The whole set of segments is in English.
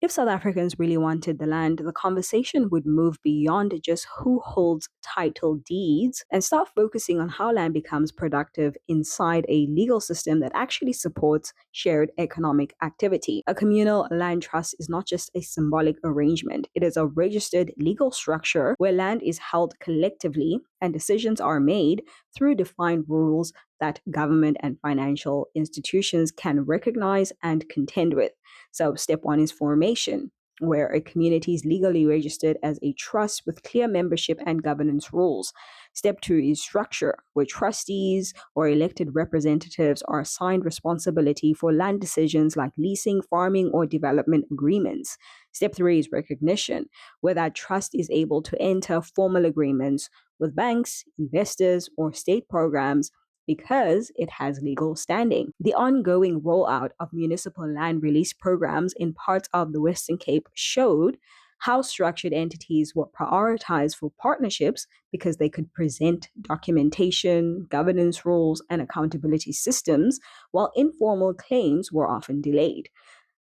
If South Africans really wanted the land, the conversation would move beyond just who holds title deeds and start focusing on how land becomes productive inside a legal system that actually supports shared economic activity. A communal land trust is not just a symbolic arrangement, it is a registered legal structure where land is held collectively and decisions are made through defined rules that government and financial institutions can recognize and contend with. So, step one is formation, where a community is legally registered as a trust with clear membership and governance rules. Step two is structure, where trustees or elected representatives are assigned responsibility for land decisions like leasing, farming, or development agreements. Step three is recognition, where that trust is able to enter formal agreements with banks, investors, or state programs because it has legal standing. The ongoing rollout of municipal land release programs in parts of the Western Cape showed how structured entities were prioritized for partnerships because they could present documentation, governance rules, and accountability systems, while informal claims were often delayed.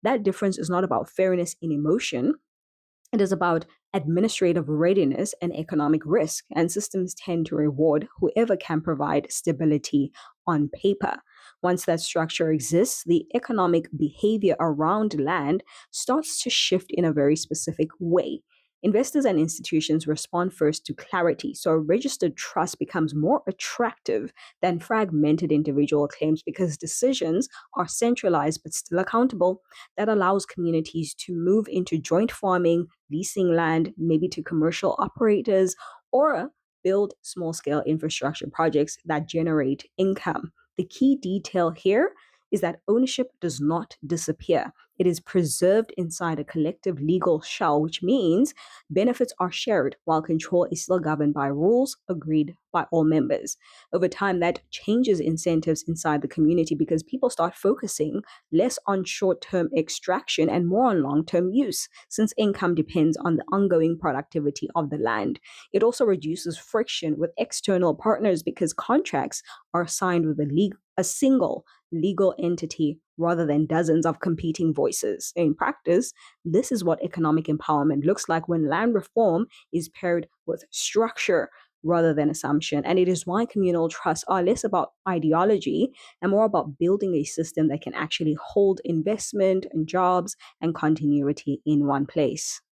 That difference is not about fairness in emotion, it is about administrative readiness and economic risk, and systems tend to reward whoever can provide stability on paper. Once that structure exists, the economic behavior around land starts to shift in a very specific way. Investors and institutions respond first to clarity, so a registered trust becomes more attractive than fragmented individual claims because decisions are centralized but still accountable. That allows communities to move into joint farming, leasing land, maybe to commercial operators, or build small scale infrastructure projects that generate income. The key detail here is that ownership does not disappear. It is preserved inside a collective legal shell, which means benefits are shared while control is still governed by rules agreed by all members. Over time, that changes incentives inside the community because people start focusing less on short term extraction and more on long term use, since income depends on the ongoing productivity of the land. It also reduces friction with external partners because contracts are signed with a single legal entity rather than dozens of competing voices. In practice, this is what economic empowerment looks like when land reform is paired with structure rather than assumption. And it is why communal trusts are less about ideology and more about building a system that can actually hold investment and jobs and continuity in one place.